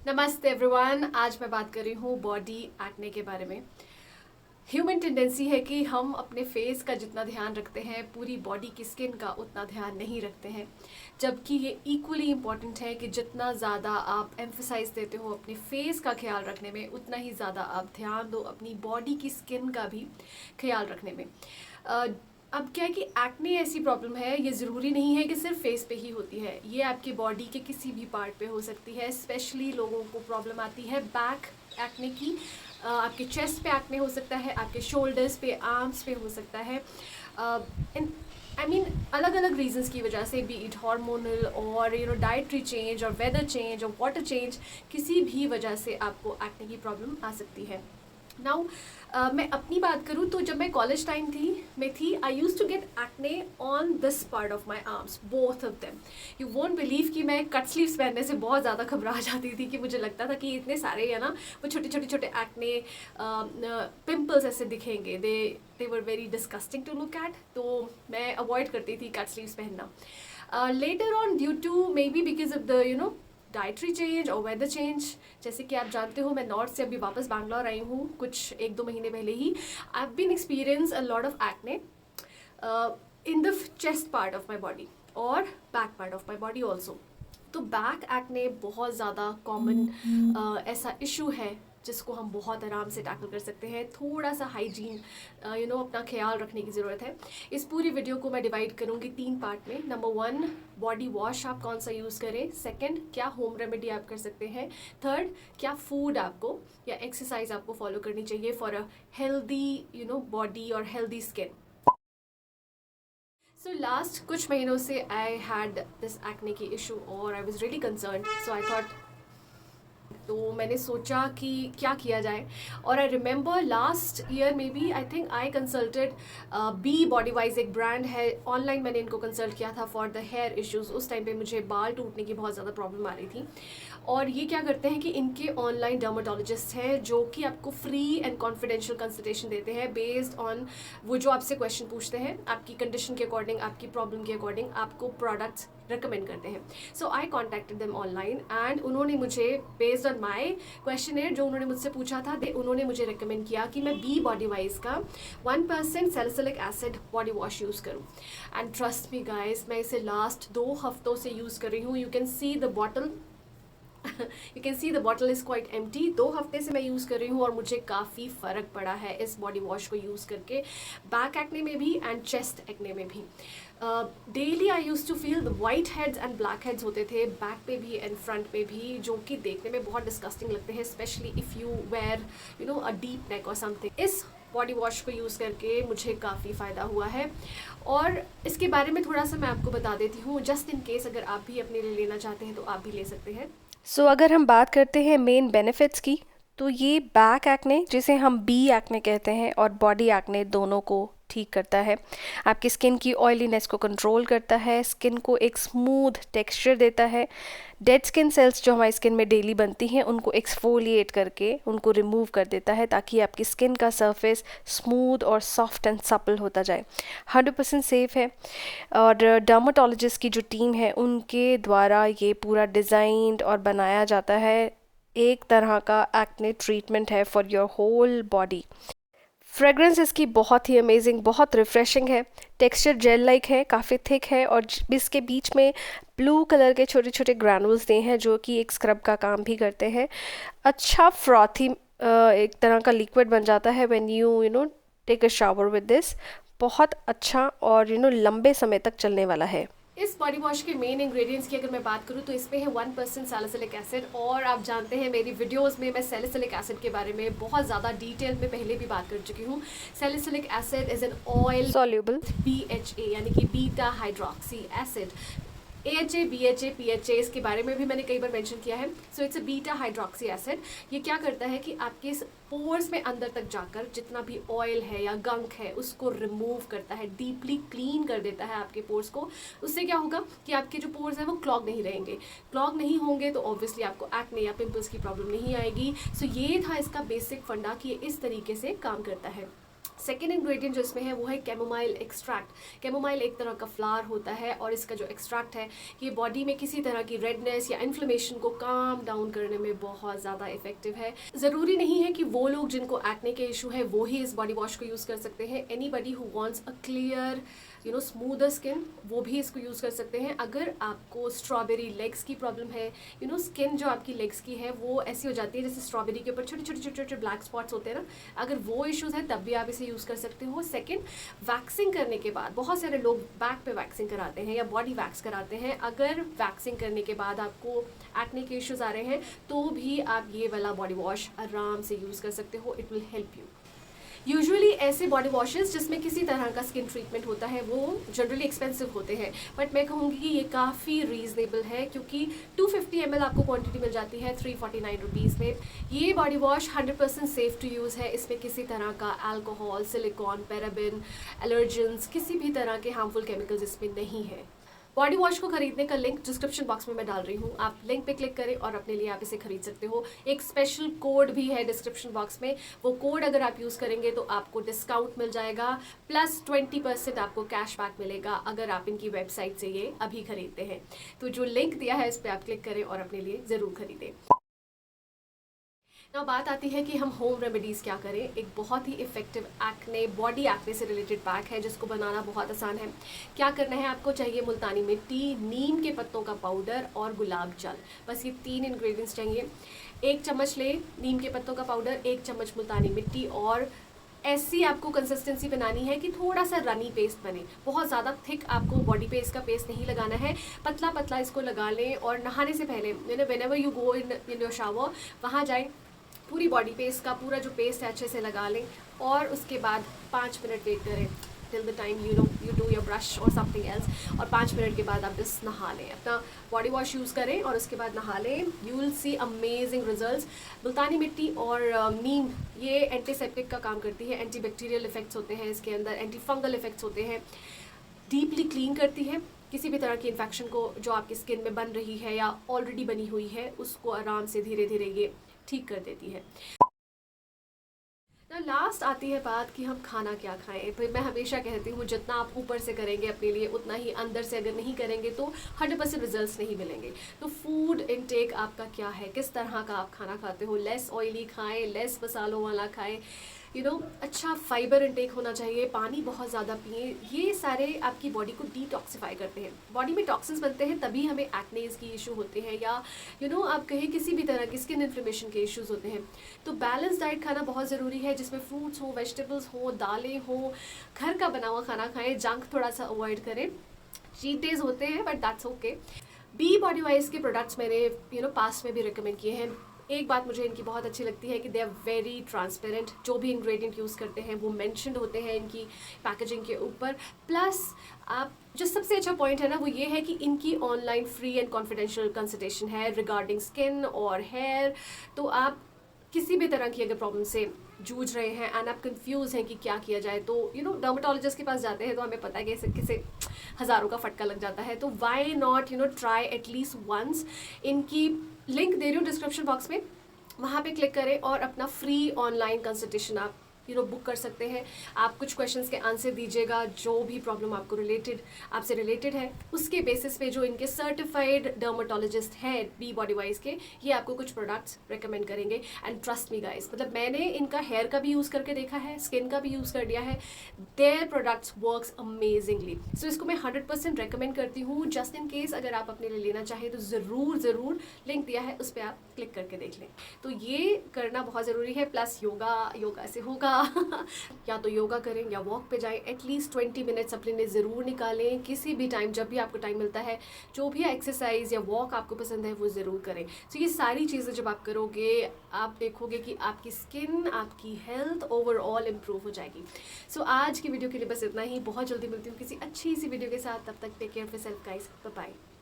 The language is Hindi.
नमस्ते एवरीवन। आज मैं बात कर रही हूँ बॉडी एक्ने के बारे में। ह्यूमन टेंडेंसी है कि हम अपने फेस का जितना ध्यान रखते हैं पूरी बॉडी की स्किन का उतना ध्यान नहीं रखते हैं, जबकि ये इक्वली इम्पॉर्टेंट है कि जितना ज़्यादा आप एम्फसाइज देते हो अपने फेस का ख्याल रखने में, उतना ही ज़्यादा आप ध्यान दो अपनी बॉडी की स्किन का भी ख्याल रखने में। अब क्या है कि एक्ने ऐसी प्रॉब्लम है, ये ज़रूरी नहीं है कि सिर्फ फेस पे ही होती है, ये आपके बॉडी के किसी भी पार्ट पे हो सकती है। स्पेशली लोगों को प्रॉब्लम आती है बैक एक्ने की, आपके चेस्ट पे एक्ने हो सकता है, आपके शोल्डर्स पे, आर्म्स पे हो सकता है। अलग अलग रीजंस की वजह से, बी इट हार्मोनल और डाइटरी चेंज और वेदर चेंज और वाटर चेंज, किसी भी वजह से आपको एक्ने की प्रॉब्लम आ सकती है। नाउ मैं अपनी बात करूँ तो जब मैं कॉलेज टाइम थी I use to get acne on this part of my arms, both of them. You won't believe कि मैं कट स्लीव्स पहनने से बहुत ज़्यादा घबरा जाती थी कि मुझे लगता था कि इतने सारे है ना वो छोटे एक्ने पिंपल्स ऐसे दिखेंगे। They were very disgusting to look at, तो मैं अवॉइड करती थी कट स्लीव्स पहनना। Later on due to maybe because of the dietary change और वेदर चेंज, जैसे कि आप जानते हो मैं नॉर्थ से अभी वापस बैंगलोर आई हूँ कुछ 1-2 महीने पहले ही। I have been experience a lot of acne in the chest part of my body और back part of my body also. तो बैक एक्ने बहुत ज़्यादा कॉमन ऐसा इशू है जिसको हम बहुत आराम से टैकल कर सकते हैं। थोड़ा सा हाइजीन अपना ख्याल रखने की ज़रूरत है। इस पूरी वीडियो को मैं डिवाइड करूँगी 3 पार्ट में। नंबर 1, बॉडी वॉश आप कौन सा यूज़ करें। सेकंड, क्या होम रेमेडी आप कर सकते हैं। थर्ड, क्या फूड आपको या एक्सरसाइज आपको फॉलो करनी चाहिए फॉर अ हेल्दी बॉडी और हेल्दी स्किन। सो लास्ट कुछ महीनों से आई हैड दिस एक्ने की इशू और I was really concern, so I thought, तो मैंने सोचा कि क्या किया जाए। और आई रिमेंबर लास्ट ईयर में be I think I consulted be body wise, एक ब्रांड है, ऑनलाइन मैंने इनको कंसल्ट किया था फॉर द हेयर इश्यूज़। उस टाइम पे मुझे बाल टूटने की बहुत ज़्यादा प्रॉब्लम आ रही थी। और ये क्या करते हैं कि इनके ऑनलाइन डर्माटोलॉजिस्ट हैं जो कि आपको फ्री एंड कॉन्फिडेंशियल कंसल्टेशन देते हैं बेस्ड ऑन वो जो आपसे क्वेश्चन पूछते हैं, आपकी कंडीशन के अकॉर्डिंग, आपकी प्रॉब्लम के अकॉर्डिंग आपको प्रोडक्ट्स रिकमेंड करते हैं। सो आई कॉन्टैक्टेड देम ऑनलाइन एंड उन्होंने मुझे बेस्ड ऑन माई क्वेश्चनर जो उन्होंने मुझसे पूछा था, उन्होंने मुझे रिकमेंड किया कि मैं बी बॉडी वाइज का 1% salicylic acid body wash use करूँ। एंड ट्रस्ट मी गाइस, मैं इसे लास्ट 2 हफ्तों से यूज़ कर रही हूँ। You can see the bottle you can see the bottle is quite empty. 2 हफ्ते से मैं यूज़ कर रही हूँ और मुझे काफ़ी फ़र्क पड़ा है इस बॉडी वॉश को यूज़ करके, बैक एक्ने में भी एंड चेस्ट एक्ने में भी। Daily I use to feel the whiteheads and blackheads होते थे बैक पे भी एंड फ्रंट पे भी, जो कि देखने में बहुत डिस्कस्टिंग लगते हैं, specially if you wear a deep neck और समथिंग। इस बॉडी वॉश को यूज़ करके मुझे काफ़ी फ़ायदा हुआ है और इसके बारे में थोड़ा सा मैं आपको बता देती हूँ, जस्ट इन केस अगर आप भी अपने लिए लेना चाहते हैं तो आप भी ले सकते हैं। अगर हम बात करते हैं मेन बेनिफिट्स की, तो ये बैक एक्ने, जिसे हम बी एक्ने कहते हैं, और बॉडी एक्ने दोनों को ठीक करता है। आपकी स्किन की ऑयलीनेस को कंट्रोल करता है, स्किन को एक स्मूथ टेक्सचर देता है। डेड स्किन सेल्स जो हमारी स्किन में डेली बनती हैं उनको एक्सफोलिएट करके उनको रिमूव कर देता है, ताकि आपकी स्किन का सरफेस स्मूथ और सॉफ्ट एंड सपल होता जाए। 100% सेफ़ है और डर्माटोलॉजिस्ट की जो टीम है उनके द्वारा ये पूरा डिज़ाइंड और बनाया जाता है। एक तरह का एक्ने ट्रीटमेंट है for your whole body. Fragrance इसकी बहुत ही अमेजिंग, बहुत रिफ़्रेशिंग है। टेक्सचर जेल लाइक है, काफ़ी थिक है और इसके बीच में ब्लू कलर के छोटे छोटे ग्रैनुल्स दिए हैं जो कि एक स्क्रब का काम भी करते हैं। अच्छा फ्रॉथी एक तरह का लिक्विड बन जाता है when you take a shower with this. बहुत अच्छा और लंबे समय तक चलने वाला है। इस बॉडी वॉश के मेन इंग्रेडिएंट्स की अगर मैं बात करूँ तो इसमें है 1% सैलिसिलिक एसिड। और आप जानते हैं मेरी वीडियोस में मैं सैलिसिलिक एसिड के बारे में बहुत ज़्यादा डिटेल में पहले भी बात कर चुकी हूँ। Salicylic acid is an oil soluble BHA यानी कि beta hydroxy acid. AHA, BHA, PHA इसके बारे में भी मैंने कई बार मेंशन किया है। So it's a beta hydroxy acid. ये क्या करता है कि आपके पोर्स में अंदर तक जाकर जितना भी ऑयल है या गंक है उसको रिमूव करता है, डीपली क्लीन कर देता है आपके पोर्स को। उससे क्या होगा कि आपके जो पोर्स हैं वो क्लॉग नहीं रहेंगे। क्लॉग नहीं होंगे तो ऑब्वियसली आपको एक्ने या पिंपल्स की प्रॉब्लम नहीं आएगी। सो ये था इसका बेसिक फंडा कि ये इस तरीके से काम करता है। सेकेंड इंग्रेडिएंट जो इसमें है वो है कैमोमाइल एक्सट्रैक्ट। कैमोमाइल एक तरह का फ्लावर होता है और इसका जो एक्सट्रैक्ट है ये बॉडी में किसी तरह की रेडनेस या इन्फ्लेमेशन को काम डाउन करने में बहुत ज़्यादा इफेक्टिव है। ज़रूरी नहीं है कि वो लोग जिनको एक्ने के इशू है वो ही इस बॉडी वॉश को यूज़ कर सकते हैं। Anybody who wants a clear smoother skin वो भी इसको यूज़ कर सकते हैं। अगर आपको स्ट्रॉबेरी लेग्स की प्रॉब्लम है, स्किन जो आपकी लेग्स की है वो ऐसी हो जाती है जैसे स्ट्रॉबेरी के ऊपर छोटे छोटे छोटे छोटे ब्लैक स्पॉट्स होते हैं ना, अगर वो इश्यूज़ है तब भी आप इसे यूज़ कर सकते हो। सेकंड, वैक्सिंग करने के बाद बहुत सारे लोग बैक पे वैक्सिंग कराते हैं या बॉडी वैक्स कराते हैं। अगर वैक्सिंग करने के बाद आपको एक्ने के इश्यूज़ आ रहे हैं तो भी आप ये वाला बॉडी वॉश आराम से यूज़ कर सकते हो। It will help you. Usually ऐसे बॉडी वॉशेस जिसमें किसी तरह का स्किन ट्रीटमेंट होता है वो जनरली एक्सपेंसिव होते हैं, बट मैं कहूँगी कि ये काफ़ी रीजनेबल है क्योंकि 250 ml आपको क्वांटिटी मिल जाती है 349 रुपीज़ में। ये body wash 100% safe to use है। इसमें किसी तरह का अल्कोहल, सिलिकॉन, पैराबिन, एलर्जेंस, किसी भी तरह के हार्मफुल केमिकल्स इसमें नहीं है। बॉडी वॉश को खरीदने का लिंक डिस्क्रिप्शन बॉक्स में मैं डाल रही हूँ, आप लिंक पे क्लिक करें और अपने लिए आप इसे खरीद सकते हो। एक स्पेशल कोड भी है डिस्क्रिप्शन बॉक्स में, वो कोड अगर आप यूज़ करेंगे तो आपको डिस्काउंट मिल जाएगा प्लस 20% आपको कैशबैक मिलेगा अगर आप इनकी वेबसाइट से ये अभी खरीदते हैं। तो जो लिंक दिया है इस पर आप क्लिक करें और अपने लिए ज़रूर खरीदें। ना बात आती है कि हम होम रेमेडीज़ क्या करें। एक बहुत ही इफेक्टिव एक्ने, बॉडी एक्ने से रिलेटेड पैक है जिसको बनाना बहुत आसान है। क्या करना है, आपको चाहिए मुल्तानी मिट्टी, नीम के पत्तों का पाउडर और गुलाब जल। बस ये 3 इंग्रेडिएंट्स चाहिए। 1 चम्मच ले नीम के पत्तों का पाउडर, 1 चम्मच मुल्तानी मिट्टी और ऐसी आपको कंसिस्टेंसी बनानी है कि थोड़ा सा रनी पेस्ट बने। बहुत ज़्यादा थिक आपको बॉडी पे इसका पेस्ट नहीं लगाना है, पतला पतला इसको लगा लें और नहाने से पहले whenever you go in your shower वहाँ जाए, पूरी बॉडी पे इसका पूरा जो पेस्ट है अच्छे से लगा लें और उसके बाद 5 मिनट वेट करें till the time you do your brush और समथिंग एल्स, और 5 मिनट के बाद आप बस नहा लें, अपना बॉडी वॉश यूज़ करें और उसके बाद नहा लें। You will see amazing results. मुल्तानी मिट्टी और नीम ये एंटीसेप्टिक का काम करती है, एंटी बैक्टीरियल इफेक्ट्स होते हैं इसके अंदर, एंटी फंगल इफेक्ट्स होते हैं, डीपली क्लीन करती है। किसी भी तरह की इन्फेक्शन को जो आपकी स्किन में बन रही है या ऑलरेडी बनी हुई है उसको आराम से धीरे धीरे ये ठीक कर देती है। ना लास्ट आती है बात कि हम खाना क्या खाएं। फिर मैं हमेशा कहती हूँ जितना आप ऊपर से करेंगे अपने लिए उतना ही अंदर से अगर नहीं करेंगे तो 100% रिजल्ट्स नहीं मिलेंगे। तो फूड इनटेक आपका क्या है, किस तरह का आप खाना खाते हो। लेस ऑयली खाएं, लेस मसालों वाला खाएं, अच्छा फाइबर इनटेक होना चाहिए, पानी बहुत ज़्यादा पिए। ये सारे आपकी बॉडी को डिटॉक्सिफाई करते हैं। बॉडी में टॉक्सिन्स बनते हैं तभी हमें एक्नेस की इशू होते हैं या आप कहें किसी भी तरह की स्किन इन्फ्लेमेशन के इश्यूज होते हैं। तो बैलेंस डाइट खाना बहुत ज़रूरी है जिसमें फ्रूट्स हो, वेजिटेबल्स हो, दालें हो, घर का बना हुआ खाना खाएं, जंक थोड़ा सा अवॉइड करें। चीट डेज होते हैं but that's okay. Be body wise के प्रोडक्ट्स मैंने पास्ट में भी रिकमेंड किए हैं। एक बात मुझे इनकी बहुत अच्छी लगती है कि दे आर वेरी ट्रांसपेरेंट। जो भी इंग्रेडिएंट यूज़ करते हैं वो मेंशन्ड होते हैं इनकी पैकेजिंग के ऊपर। प्लस आप जो सबसे अच्छा पॉइंट है ना वो ये है कि इनकी online free and confidential consultation है रिगार्डिंग स्किन और हेयर। तो आप किसी भी तरह की अगर प्रॉब्लम से जूझ रहे हैं एंड आप कंफ्यूज हैं कि क्या किया जाए तो डर्मेटोलॉजिस्ट के पास जाते हैं तो हमें पता है कि किसे हज़ारों का फटका लग जाता है। तो why not try at least once. इनकी लिंक दे रही हूँ डिस्क्रिप्शन बॉक्स में, वहाँ पे क्लिक करें और अपना फ्री ऑनलाइन कंसल्टेशन आप बुक कर सकते हैं। आप कुछ क्वेश्चंस के आंसर दीजिएगा, जो भी प्रॉब्लम आपसे रिलेटेड है उसके बेसिस पे जो इनके सर्टिफाइड डर्मेटोलॉजिस्ट हैं बी बॉडी वाइज के, ये आपको कुछ प्रोडक्ट्स रेकमेंड करेंगे। एंड ट्रस्ट मी गाइस, मतलब मैंने इनका हेयर का भी यूज़ करके देखा है, स्किन का भी यूज़ कर लिया है। Their products works amazingly. So इसको मैं 100% रेकमेंड करती हूँ। जस्ट इन केस अगर आप अपने लिए लेना चाहें तो ज़रूर लिंक दिया है उस पर आप क्लिक करके देख लें। तो ये करना बहुत ज़रूरी है। प्लस योगा से होगा या तो योगा करें या वॉक पे जाएं, एटलीस्ट 20 मिनट्स अपने लिए ज़रूर निकालें किसी भी टाइम, जब भी आपको टाइम मिलता है। जो भी एक्सरसाइज या वॉक आपको पसंद है वो ज़रूर करें। तो ये सारी चीज़ें जब आप करोगे आप देखोगे कि आपकी स्किन, आपकी हेल्थ ओवरऑल इम्प्रूव हो जाएगी। सो आज की वीडियो के लिए बस इतना ही। बहुत जल्दी मिलती हूँ किसी अच्छी सी वीडियो के साथ। तब तक take care of yourself guys, bye bye.